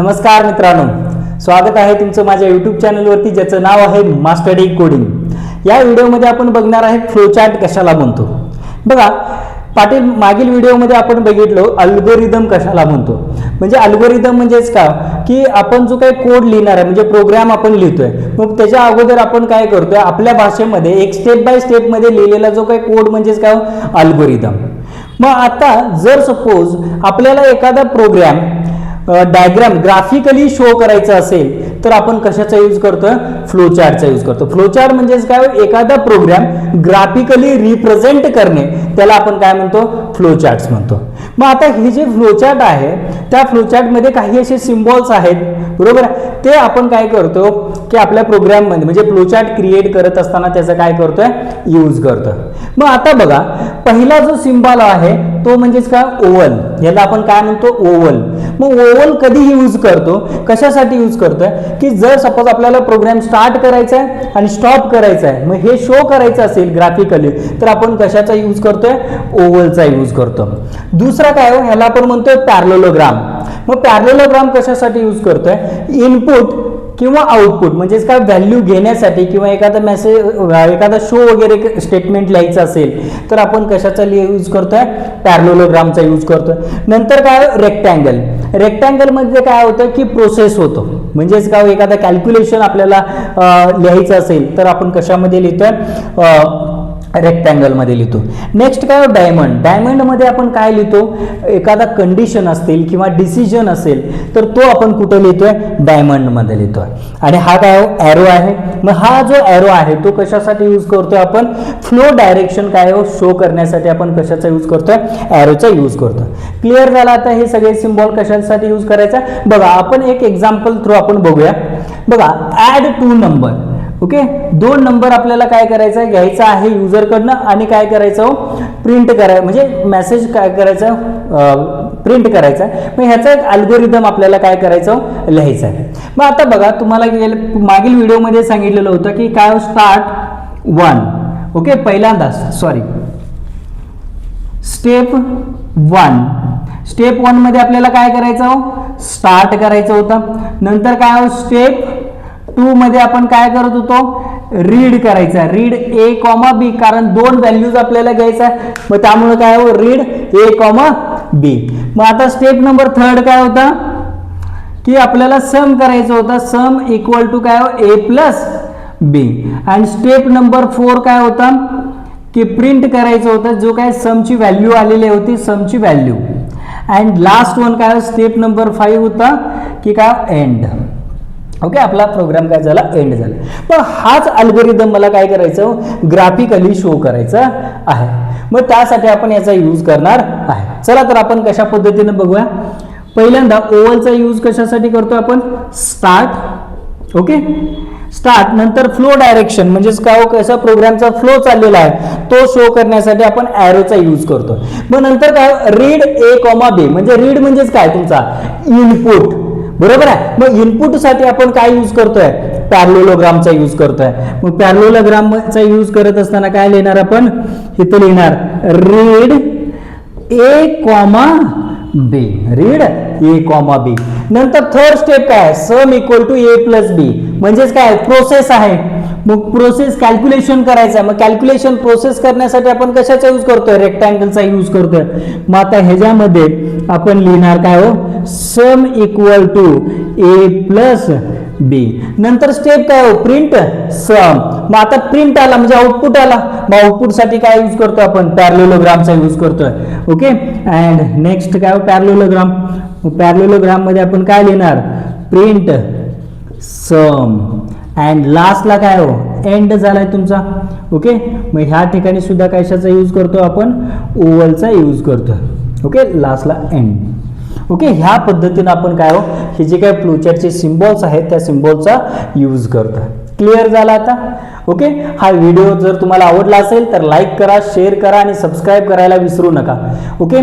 नमस्कार मित्रांनो, स्वागत आहे तुमचं माझ्या यूट्यूब चॅनलवरती ज्याचं नाव आहे मास्टरडी कोडिंग। या व्हिडिओमध्ये आपण बघणार आहे फ्लोचार्ट कशाला म्हणतो। बघा, पाटील मागील व्हिडिओमध्ये आपण बघितलो अल्गोरिदम कशाला म्हणतो। म्हणजे अल्गोरिदम म्हणजेच का की आपण जो काही कोड लिहिणार आहे म्हणजे प्रोग्राम आपण लिहितोय, मग त्याच्या अगोदर आपण काय करतोय आपल्या भाषेमध्ये एक स्टेप बाय स्टेप मध्ये लिहिलेला जो काही कोड म्हणजेच काय अल्गोरिदम। मग आता जर सपोज आपल्याला एखादा प्रोग्राम डायग्राम ग्राफिकली शो करायचा असेल तर आपण कशाचा यूज करतोय, फ्लोचार्टचा यूज करतो। फ्लोचार्ट म्हणजेच काय, एखादा प्रोग्राम ग्राफिकली रिप्रेझेंट करणे त्याला आपण काय म्हणतो, फ्लोचार्ट्स म्हणतो। मग आता हे जे फ्लोचार्ट आहे त्या फ्लोचार्ट मध्ये काही असे सिम्बॉल्स आहेत, बरोबर, ते आपण काय करतो की आपल्या प्रोग्राम मध्ये म्हणजे फ्लोचार्ट क्रिएट करत असताना त्याचा काय करतोय, यूज करतो। मग आता बघा, पहिला जो सिम्बॉल आहे तो म्हणजेच काय, ओव्हल, याला आपण काय म्हणतो, ओव्हल। मग ओव्हल कधी यूज करतो, कशासाठी यूज करतोय की जर सपोज आपल्याला प्रोग्राम स्टार्ट करायचा आहे आणि स्टॉप करायचा आहे, मग हे शो करायचं असेल ग्राफिकली तर आपण कशाचा यूज करतोय, ओव्हलचा यूज करतो। दुसरा काय हो, ह्याला आपण म्हणतोय पॅरलोलोग्राम। मग पॅरलोलोग्राम कशासाठी यूज करतोय, इनपुट किंवा आउटपुट म्हणजेच काय व्हॅल्यू घेण्यासाठी किंवा एखादा मेसेज एखादा शो वगैरे स्टेटमेंट लिहायचं असेल तर आपण कशाचा यूज करतोय, पॅरलोलोग्रामचा यूज करतोय। नंतर काय, रेक्टँगल। रेक्टँगल मध्ये काय होतं की प्रोसेस होतो, म्हणजेच काय एखादा कॅल्क्युलेशन आपल्याला लिहायचं असेल तर आपण कशामध्ये लिहितोय, रेक्टँगल मध्ये लिहितो। नेक्स्ट काय, डायमंड। डायमंड मध्ये आपण काय लिहितो, एखादा कंडिशन असतील किंवा डिसिजन असेल तर तो आपण कुठे लिहितोय, डायमंड मध्ये लिहितोय। आणि हा काय, एरो आहे। मग हा जो एरो आहे तो कशासाठी यूज करतोय आपण, फ्लो डायरेक्शन काय शो करण्यासाठी आपण कशाचा यूज करतोय, एरोचा यूज करतोय। क्लिअर झाला आता हे सगळे सिम्बॉल कशासाठी यूज करायचा। बघा, आपण एक एक्झाम्पल थ्रू आपण बघूया। बघा, ऍड 2 नंबर, ओके, 2 नंबर आपल्याला काय करायचं, घ्यायचा आहे युजर कडनं आणि काय करायचं, प्रिंट करायचं, म्हणजे मेसेज काय करायचं, प्रिंट करायचा। मग ह्याचा एक अल्गोरिदम आपल्याला काय करायचं, लिहायचं आहे। मग आता बघा, तुम्हाला मागील व्हिडिओमध्ये सांगितलेलं होतं की काय, स्टार्ट 1, ओके, पहिल्यांदा स्टेप 1। स्टेप 1 मध्ये आपल्याला काय करायचं, स्टार्ट करायचं होतं। नंतर काय, स्टेप 2 मध्ये आपण काय करत होतो, रीड करायचा, रीड a, b, कारण 2 व्हॅल्यूज आपल्याला घ्यायचा, मग त्यामुळे काय हो, रीड a, b। मग आता स्टेप नंबर 3 काय होता की आपल्याला सम करायचं होतं, सम इक्वल टू काय, a प्लस b। आणि स्टेप नंबर 4 काय होता की प्रिंट करायचं होतं जो काय समची व्हॅल्यू आलेली होती, समची व्हॅल्यू। अँड लास्ट वन काय, स्टेप नंबर 5 होता की काय, एंड। ओके, आपला प्रोग्राम काय झाला, एंड झाला। पण हाच अल्गोरिदम मला काय करायचं, ग्राफिकली शो करायचा आहे। मग त्यासाठी आपण याचा यूज करणार आहे। चला तर आपण कशा पद्धतीने बघूया। पहिल्यांदा ओव्हलचा यूज कशासाठी करतो आपण, स्टार्ट, ओके, स्टार्ट। नंतर फ्लो डायरेक्शन म्हणजेच काय, कसा प्रोग्रामचा फ्लो चाललेला आहे तो शो करण्यासाठी आपण एरोचा यूज करतो। मग नंतर काय, रीड a, b, म्हणजे रीड म्हणजेच काय, तुमचा इनपुट, बरोबर आहे। मग इनपुट साठी आपण काय यूज करतोय, पॅरलोलोग्रामचा यूज करतोय। मग पॅरलोलोग्रामचा यूज करत असताना काय लिहिणार आपण, इथे लिहिणार read a, b, read a, b। नंतर थर्ड स्टेप काय, sum equal to a plus b, म्हणजेच काय, प्रोसेस आहे। मग प्रोसेस कॅल्क्युलेशन करायचं आहे, मग कॅल्क्युलेशन प्रोसेस करण्यासाठी आपण कशाचा यूज करतोय, रेक्टँगलचा यूज करतोय। मग आता ह्याच्यामध्ये आपण लिहिणार काय हो, sum equal to a plus b। नंतर स्टेप काय हो, प्रिंट सम। मग आता प्रिंट आला म्हणजे आउटपुट आला, मग आउटपुट साठी काय यूज करतो आपण, पॅरलोलोग्रामचा यूज करतोय, ओके। अँड नेक्स्ट काय, पॅरलोलोग्राम। पॅरलोलोग्राम मध्ये आपण काय लिहिणार, प्रिंट सम। अँड लास्टला काय हो, एंड झालाय तुमचा, ओके। मग ह्या ठिकाणी सुद्धा कशाचा यूज करतो आपण, ओव्हलचा यूज करतो, ओके, लास्टला एंड, ओके। ह्या पद्धतीने आपण काय हो, हे जे काय फ्लोचार्टचे सिम्बॉल्स आहेत त्या सिम्बॉलचा यूज करतो। क्लिअर झाला आता, ओके। हा व्हिडिओ जर तुम्हाला आवडला असेल तर लाईक करा, शेअर करा आणि सबस्क्राईब करायला विसरू नका, ओके।